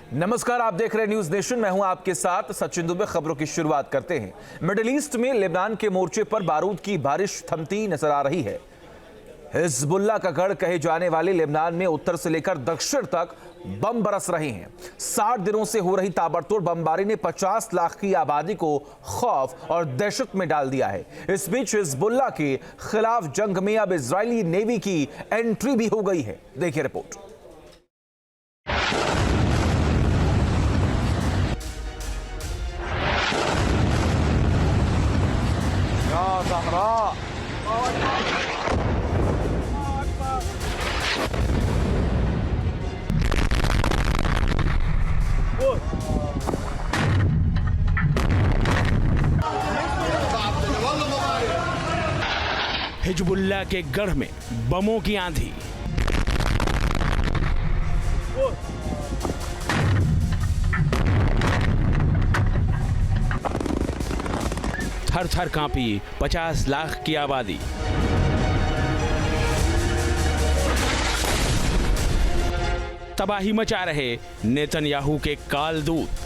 नमस्कार, आप देख रहे हैं न्यूज नेशन। मैं हूं आपके साथ सचिन दुबे। खबरों की शुरुआत करते हैं। मिडिल ईस्ट में लेबनान के मोर्चे पर बारूद की बारिश थमती नजर आ रही है। हिजबुल्लाह का गढ़ कहे जाने वाले लेबनान में उत्तर से लेकर दक्षिण तक बम बरस रहे हैं। 60 दिनों से हो रही ताबड़तोड़ बमबारी ने 50 लाख की आबादी को खौफ और दहशत में डाल दिया है। इस बीच हिजबुल्लाह के खिलाफ जंग में अब इजरायली नेवी की एंट्री भी हो गई है। देखिए रिपोर्ट। हिजबुल्लाह के गढ़ में बमों की आंधी। थर थर कांपी 50 लाख की आबादी। तबाही मचा रहे नेतन्याहू के काल दूत।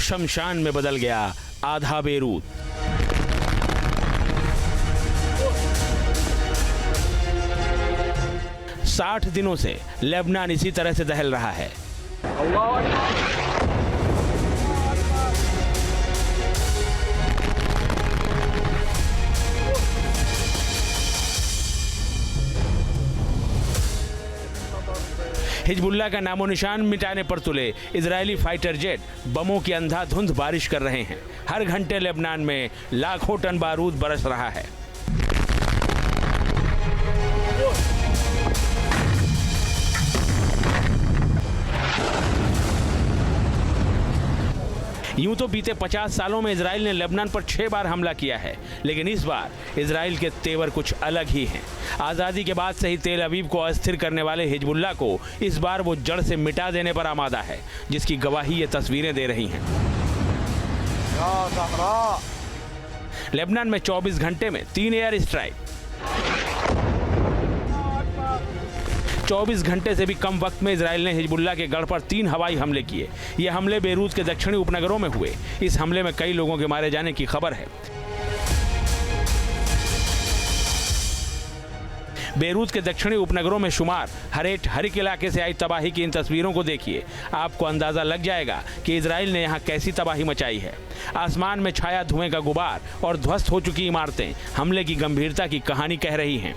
शमशान में बदल गया आधा बेरूत। अल्लाह 60 दिनों से लेबनान इसी तरह से दहल रहा है। हिजबुल्लाह का नामो निशान मिटाने पर तुले इजरायली फाइटर जेट बमों की अंधाधुंध बारिश कर रहे हैं। हर घंटे लेबनान में लाखों टन बारूद बरस रहा है। यूं तो बीते 50 सालों में इजराइल ने लेबनान पर 6 बार हमला किया है, लेकिन इस बार इजराइल के तेवर कुछ अलग ही हैं। आज़ादी के बाद से ही तेल अवीव को अस्थिर करने वाले हिजबुल्लाह को इस बार वो जड़ से मिटा देने पर आमादा है, जिसकी गवाही ये तस्वीरें दे रही हैं। लेबनान में 24 घंटे में 3 एयर स्ट्राइक। 24 घंटे से भी कम वक्त में इजराइल ने हिजबुल्लाह के गढ़ पर 3 हवाई हमले किए। ये हमले बेरूत के दक्षिणी उपनगरों में हुए। इस हमले में कई लोगों के मारे जाने की खबर है। बेरूत के दक्षिणी उपनगरों में शुमार हरेट हरिक इलाके से आई तबाही की इन तस्वीरों को देखिए। आपको अंदाजा लग जाएगा कि इजराइल ने यहाँ कैसी तबाही मचाई है। आसमान में छाया धुएं का गुबार और ध्वस्त हो चुकी इमारतें हमले की गंभीरता की कहानी कह रही हैं।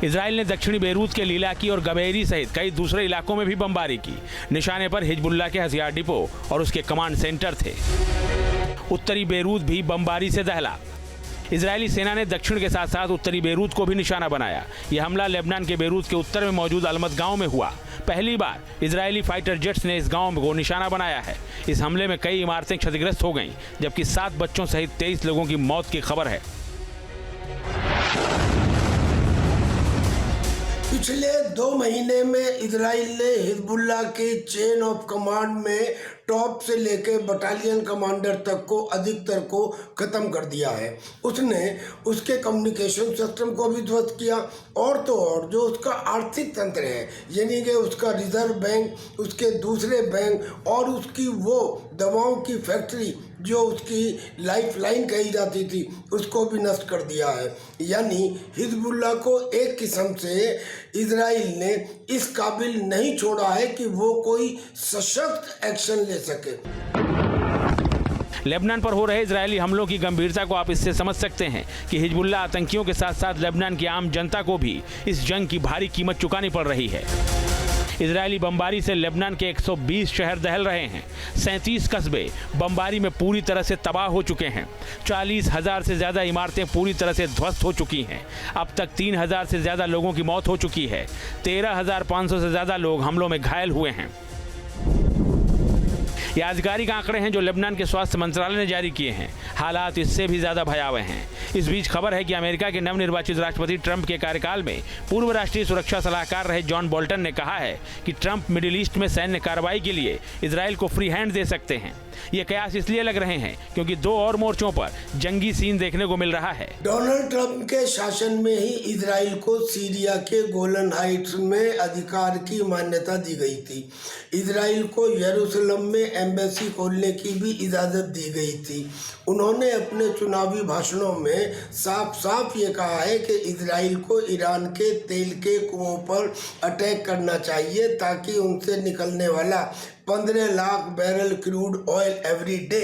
इजराइल ने दक्षिणी बेरूत के लीलाकी और गबेरी सहित कई दूसरे इलाकों में भी बमबारी की। निशाने पर हिजबुल्लाह के हथियार डिपो और उसके कमांड सेंटर थे। उत्तरी बेरूत भी बमबारी से दहला। इजरायली सेना ने दक्षिण के साथ साथ उत्तरी बेरूत को भी निशाना बनाया। यह हमला लेबनान के बेरूत के उत्तर में मौजूद अलमत गांव में हुआ। पहली बार इजरायली फाइटर जेट्स ने इस गांव को निशाना बनाया है। इस हमले में कई इमारतें क्षतिग्रस्त हो गईं, जबकि 7 बच्चों सहित 23 लोगों की मौत की खबर है। पिछले 2 महीने में इजराइल ने हिजबुल्लाह के चेन ऑफ कमांड में टॉप से लेकर बटालियन कमांडर तक को अधिकतर को ख़त्म कर दिया है। उसने उसके कम्युनिकेशन सिस्टम को भी ध्वस्त किया और तो और जो उसका आर्थिक तंत्र है, यानी कि उसका रिजर्व बैंक, उसके दूसरे बैंक और उसकी वो दवाओं की फैक्ट्री जो उसकी लाइफ लाइन कही जाती थी, उसको भी नष्ट कर दिया है। यानी हिजबुल्लाह को एक किस्म से इजराइल ने इस काबिल नहीं छोड़ा है कि वो कोई सशक्त एक्शन ले सके। लेबनान पर हो रहे इजरायली हमलों की गंभीरता को आप इससे समझ सकते हैं कि हिजबुल्लाह आतंकियों के साथ साथ लेबनान की आम जनता को भी इस जंग की भारी कीमत चुकानी पड़ रही है। इजरायली बमबारी से लेबनान के 120 शहर दहल रहे हैं। 37 कस्बे बमबारी में पूरी तरह से तबाह हो चुके हैं। 40,000 से ज़्यादा इमारतें पूरी तरह से ध्वस्त हो चुकी हैं। अब तक 3,000 से ज़्यादा लोगों की मौत हो चुकी है। 13,500 से ज़्यादा लोग हमलों में घायल हुए हैं। ये आधिकारिक आंकड़े हैं जो लेबनान के स्वास्थ्य मंत्रालय ने जारी किए हैं। हालात इससे भी ज्यादा भयावह हैं। इस बीच खबर है कि अमेरिका के नवनिर्वाचित राष्ट्रपति ट्रंप के कार्यकाल में पूर्व राष्ट्रीय सुरक्षा सलाहकार रहे जॉन बोल्टन ने कहा है कि ट्रंप मिडिल ईस्ट में सैन्य कार्रवाई के लिए इजराइल को फ्री हैंड दे सकते हैं। ये कयास इसलिए लग रहे हैं क्योंकि 2 और मोर्चों पर जंगी सीन देखने को मिल रहा है। डोनाल्ड ट्रंप के शासन में ही इजराइल को सीरिया के गोलन हाइट्स में अधिकार की मान्यता दी गई थी। इजराइल को यरूशलेम में एम्बेसी खोलने की भी इजाज़त दी गई थी। उन्होंने अपने चुनावी भाषणों में साफ साफ ये कहा है कि इजराइल को ईरान के तेल के कुओं पर अटैक करना चाहिए ताकि उनसे निकलने वाला 15 lakh barrel crude oil every day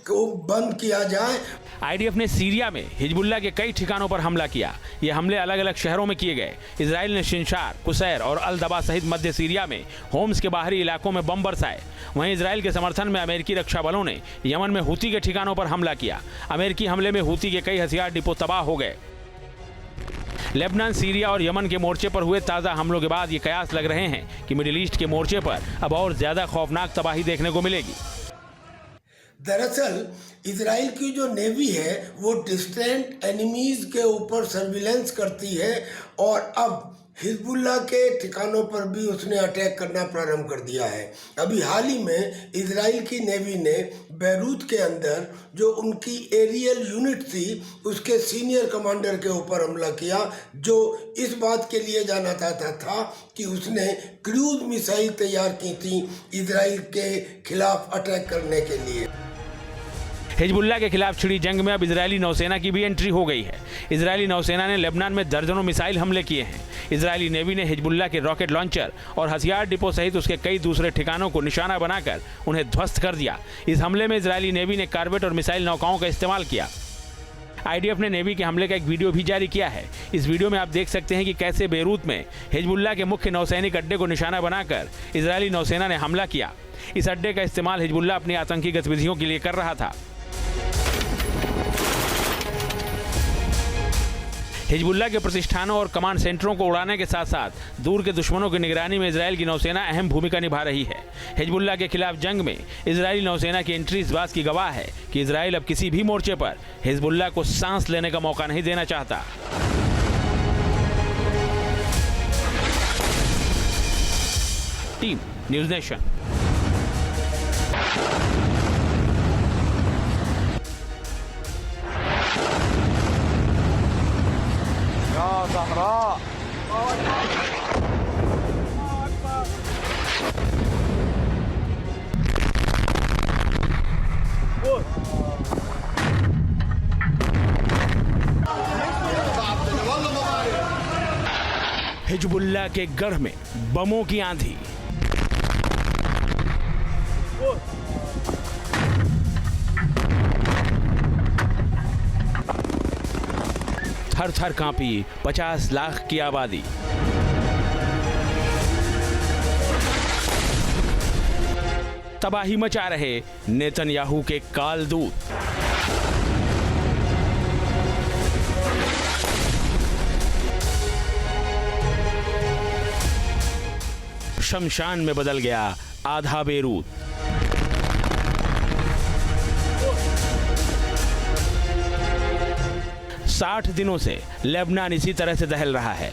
को बंद किया जाए। आईडीएफ ने सीरिया में हिजबुल्लाह के कई ठिकानों पर हमला किया। ये हमले अलग अलग शहरों में किए गए। इजराइल ने शिनशार, कुसैर और अल दबा सहित मध्य सीरिया में होम्स के बाहरी इलाकों में बम बरसाए। वहीं इजराइल के समर्थन में अमेरिकी रक्षा बलों ने यमन में हूती के ठिकानों पर हमला किया। अमेरिकी हमले में हूती के कई हथियार डिपो तबाह हो गए। लेबनान, सीरिया और यमन के मोर्चे पर हुए ताज़ा हमलों के बाद ये कयास लग रहे हैं कि मिडिल ईस्ट के मोर्चे पर अब और ज्यादा खौफनाक तबाही देखने को मिलेगी। दरअसल इजराइल की जो नेवी है वो डिस्टेंट एनिमीज के ऊपर सर्विलेंस करती है और अब हिजबुल्लाह के ठिकानों पर भी उसने अटैक करना प्रारंभ कर दिया है। अभी हाल ही में इजराइल की नेवी ने बैरूत के अंदर जो उनकी एरियल यूनिट थी उसके सीनियर कमांडर के ऊपर हमला किया, जो इस बात के लिए जाना जाता था कि उसने क्रूज मिसाइल तैयार की थी इजराइल के खिलाफ अटैक करने के लिए। हिजबुल्लाह के खिलाफ छिड़ी जंग में अब इजरायली नौसेना की भी एंट्री हो गई है। इजरायली नौसेना ने लेबनान में दर्जनों मिसाइल हमले किए हैं। इजरायली नेवी ने हिजबुल्लाह के रॉकेट लॉन्चर और हथियार डिपो सहित उसके कई दूसरे ठिकानों को निशाना बनाकर उन्हें ध्वस्त कर दिया। इस हमले में इजरायली नेवी ने कार्वेट और मिसाइल नौकाओं का इस्तेमाल किया। आईडीएफ ने नेवी के हमले का एक वीडियो भी जारी किया है। इस वीडियो में आप देख सकते हैं कि कैसे बेरूत में हिजबुल्लाह के मुख्य नौसैनिक अड्डे को निशाना बनाकर इजरायली नौसेना ने हमला किया। इस अड्डे का इस्तेमाल हिजबुल्लाह अपनी आतंकी गतिविधियों के लिए कर रहा था। हिजबुल्लाह के प्रतिष्ठानों और कमांड सेंटरों को उड़ाने के साथ साथ दूर के दुश्मनों की निगरानी में इजरायल की नौसेना अहम भूमिका निभा रही है। हिजबुल्लाह के खिलाफ जंग में इजरायली नौसेना की एंट्री इस बात की गवाह है कि इजरायल अब किसी भी मोर्चे पर हिजबुल्लाह को सांस लेने का मौका नहीं देना चाहता। Team news nation. हिजबुल्लाह के गढ़ में बमों की आंधी। थर थर कांपी 50 लाख की आबादी। तबाही मचा रहे नेतन्याहू के कालदूत। शमशान में बदल गया आधा बेरूत। साठ दिनों से लेबनान इसी तरह से दहल रहा है।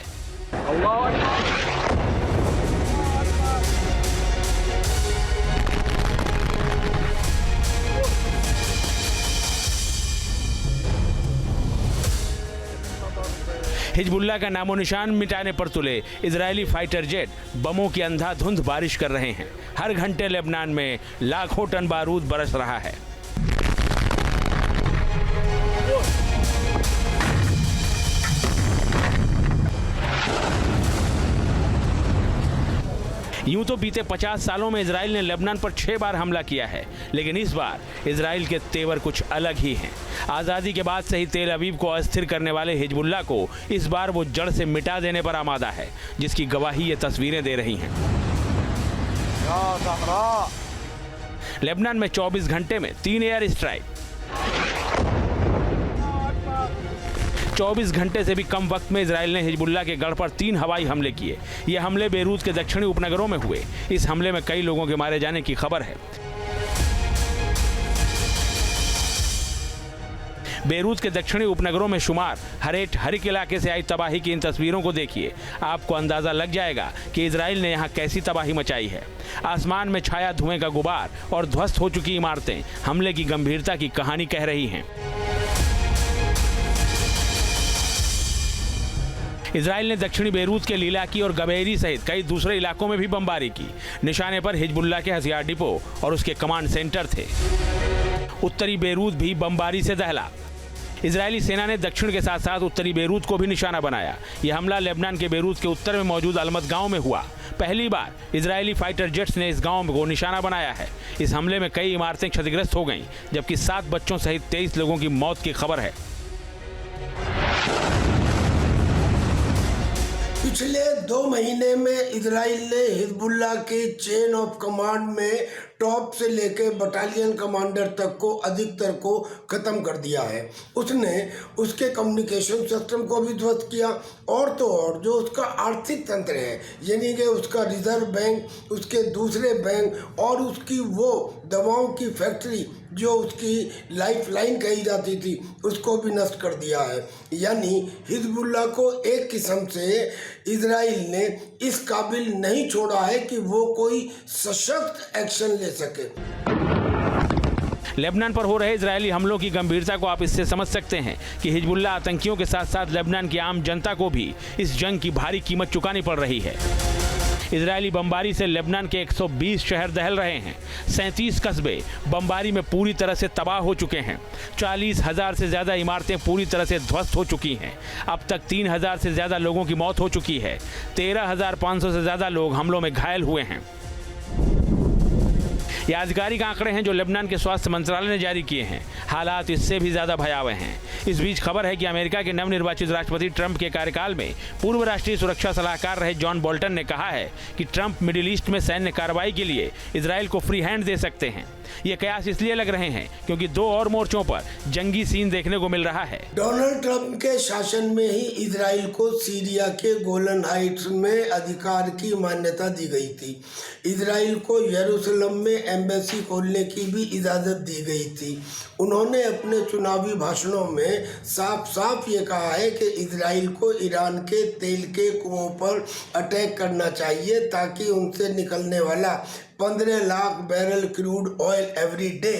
हिजबुल्लाह का नामो निशान मिटाने पर तुले इजरायली फाइटर जेट बमों की अंधाधुंध बारिश कर रहे हैं। हर घंटे लेबनान में लाखों टन बारूद बरस रहा है। यूं तो बीते 50 सालों में इजराइल ने लेबनान पर 6 बार हमला किया है, लेकिन इस बार इजराइल के तेवर कुछ अलग ही हैं। आज़ादी के बाद से ही तेल अवीव को अस्थिर करने वाले हिजबुल्लाह को इस बार वो जड़ से मिटा देने पर आमादा है, जिसकी गवाही ये तस्वीरें दे रही हैं। लेबनान में 24 घंटे में 3 एयर स्ट्राइक। 24 घंटे से भी कम वक्त में इजराइल ने हिजबुल्लाह के गढ़ पर 3 हवाई हमले किए। ये हमले बेरूत के दक्षिणी उपनगरों में हुए। इस हमले में कई लोगों के मारे जाने की खबर है। बेरूत के दक्षिणी उपनगरों में शुमार हरेट हरिक इलाके से आई तबाही की इन तस्वीरों को देखिए, आपको अंदाजा लग जाएगा कि इजराइल ने यहाँ कैसी तबाही मचाई है। आसमान में छाया धुएं का गुबार और ध्वस्त हो चुकी इमारतें हमले की गंभीरता की कहानी कह रही हैं। इजराइल ने दक्षिणी बेरूत के लीलाकी और गबेरी सहित कई दूसरे इलाकों में भी बमबारी की। निशाने पर हिजबुल्लाह के हथियार डिपो और उसके कमांड सेंटर थे। उत्तरी बेरूत भी बमबारी से दहला। इजरायली सेना ने दक्षिण के साथ साथ उत्तरी बेरूत को भी निशाना बनाया। यह हमला लेबनान के बेरूत के उत्तर में मौजूद अलमत गांव में हुआ। पहली बार इजरायली फाइटर जेट्स ने इस गांव को निशाना बनाया है। इस हमले में कई इमारतें क्षतिग्रस्त हो गईं, जबकि 7 बच्चों सहित 23 लोगों की मौत की खबर है। पिछले 2 महीने में इजराइल ने हिजबुल्लाह के चेन ऑफ कमांड में टॉप से लेकर बटालियन कमांडर तक को अधिकतर को ख़त्म कर दिया है। उसने उसके कम्युनिकेशन सिस्टम को भी ध्वस्त किया और तो और जो उसका आर्थिक तंत्र है, यानी कि उसका रिजर्व बैंक, उसके दूसरे बैंक और उसकी वो दवाओं की फैक्ट्री जो उसकी लाइफ लाइन कही जाती थी, उसको भी नष्ट कर दिया है। यानी हिजबुल्लाह को एक किस्म से इजराइल ने इस काबिल नहीं छोड़ा है कि वो कोई सशक्त एक्शन ले सके। लेबनान पर हो रहे इजरायली हमलों की गंभीरता को आप इससे समझ सकते हैं कि हिजबुल्लाह आतंकियों के साथ साथ लेबनान की आम जनता को भी इस जंग की भारी कीमत चुकानी पड़ रही है। इजरायली बमबारी से लेबनान के 120 शहर दहल रहे हैं। 37 कस्बे बमबारी में पूरी तरह से तबाह हो चुके हैं। 40,000 से ज़्यादा इमारतें पूरी तरह से ध्वस्त हो चुकी हैं। अब तक 3,000 से ज़्यादा लोगों की मौत हो चुकी है। 13,500 से ज़्यादा लोग हमलों में घायल हुए हैं। ये आधिकारिक आंकड़े हैं जो लेबनान के स्वास्थ्य मंत्रालय ने जारी किए हैं। हालात इससे भी ज़्यादा भयावह हैं। इस बीच खबर है कि अमेरिका के नवनिर्वाचित राष्ट्रपति ट्रंप के कार्यकाल में पूर्व राष्ट्रीय सुरक्षा सलाहकार रहे जॉन बोल्टन ने कहा है कि ट्रंप मिडिल ईस्ट में सैन्य कार्रवाई के लिए इजराइल को फ्री हैंड दे सकते हैं। ये कयास इसलिए लग रहे हैं क्योंकि 2 और मोर्चों पर जंगी सीन देखने को मिल रहा है। डोनाल्ड ट्रंप के शासन में ही इजराइल को सीरिया के गोलन हाइट्स में अधिकार की मान्यता दी गई थी। इजराइल को यरूशलेम में एम्बेसी खोलने की भी इजाज़त दी गई थी। उन्होंने अपने चुनावी भाषणों में साफ साफ ये कहा है कि इजराइल को ईरान के तेल के कुओं पर अटैक करना चाहिए ताकि उनसे निकलने वाला 15 lakh barrel crude oil every day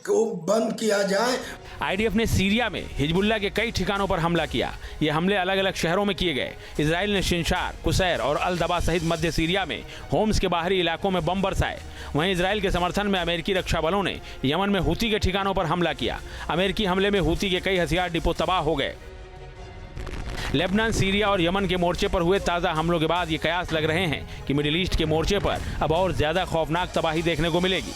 को बंद किया जाए। आईडीएफ ने सीरिया में हिजबुल्लाह के कई ठिकानों पर हमला किया। ये हमले अलग अलग शहरों में किए गए। इजराइल ने शिनशार, कुसैर और अल दबा सहित मध्य सीरिया में होम्स के बाहरी इलाकों में बम बरसाए। वहीं इजराइल के समर्थन में अमेरिकी रक्षा बलों ने यमन में हूती के ठिकानों पर हमला किया। अमेरिकी हमले में हूती के कई हथियार डिपो तबाह हो गए। लेबनान, सीरिया और यमन के मोर्चे पर हुए ताज़ा हमलों के बाद ये कयास लग रहे हैं कि मिडिल ईस्ट के मोर्चे पर अब और ज़्यादा खौफनाक तबाही देखने को मिलेगी।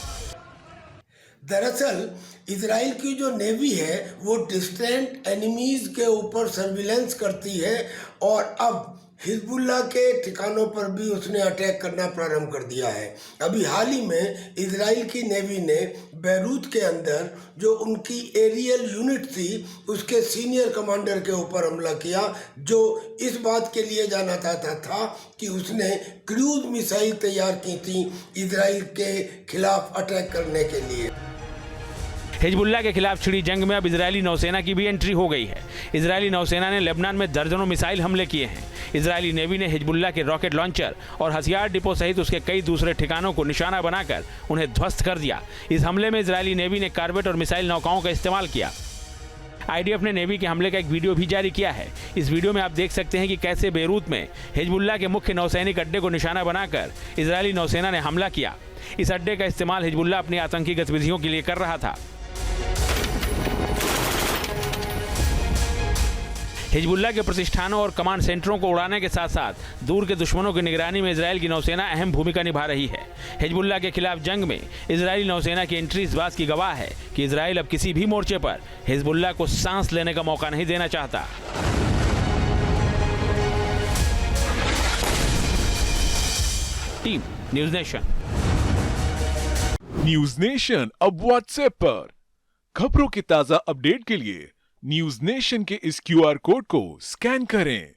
दरअसल इजराइल की जो नेवी है वो डिस्टेंट एनिमीज के ऊपर सर्विलेंस करती है और अब हिजबुल्लाह के ठिकानों पर भी उसने अटैक करना प्रारंभ कर दिया है। अभी हाल ही में इजराइल की नेवी ने बेरूत के अंदर जो उनकी एरियल यूनिट थी उसके सीनियर कमांडर के ऊपर हमला किया, जो इस बात के लिए जाना जाता था कि उसने क्रूज मिसाइल तैयार की थी इजराइल के खिलाफ अटैक करने के लिए। हिजबुल्लाह के खिलाफ छिड़ी जंग में अब इजरायली नौसेना की भी एंट्री हो गई है। इजरायली नौसेना ने लेबनान में दर्जनों मिसाइल हमले किए हैं। इजरायली नेवी ने हिजबुल्लाह के रॉकेट लॉन्चर और हथियार डिपो सहित उसके कई दूसरे ठिकानों को निशाना बनाकर उन्हें ध्वस्त कर दिया। इस हमले में इजरायली नेवी ने कार्बेट और मिसाइल नौकाओं का इस्तेमाल किया। आईडीएफ ने नेवी के हमले का एक वीडियो भी जारी किया है। इस वीडियो में आप देख सकते हैं कि कैसे बेरूत में हिजबुल्लाह के मुख्य नौसैनिक अड्डे को निशाना बनाकर इजरायली नौसेना ने हमला किया। इस अड्डे का इस्तेमाल हिजबुल्लाह अपनी आतंकी गतिविधियों के लिए कर रहा था। हिजबुल्लाह के प्रतिष्ठानों और कमांड सेंटरों को उड़ाने के साथ साथ दूर के दुश्मनों की निगरानी में इजराइल की नौसेना अहम भूमिका निभा रही है। हिजबुल्लाह के खिलाफ जंग में इजरायली नौसेना की एंट्री इस बात की गवाह है कि इजराइल अब किसी भी मोर्चे पर हिजबुल्लाह को सांस लेने का मौका नहीं देना चाहता। Team news nation. News nation अब व्हाट्सएप पर खबरों की ताजा अपडेट के लिए न्यूज़ नेशन के इस क्यूआर कोड को स्कैन करें।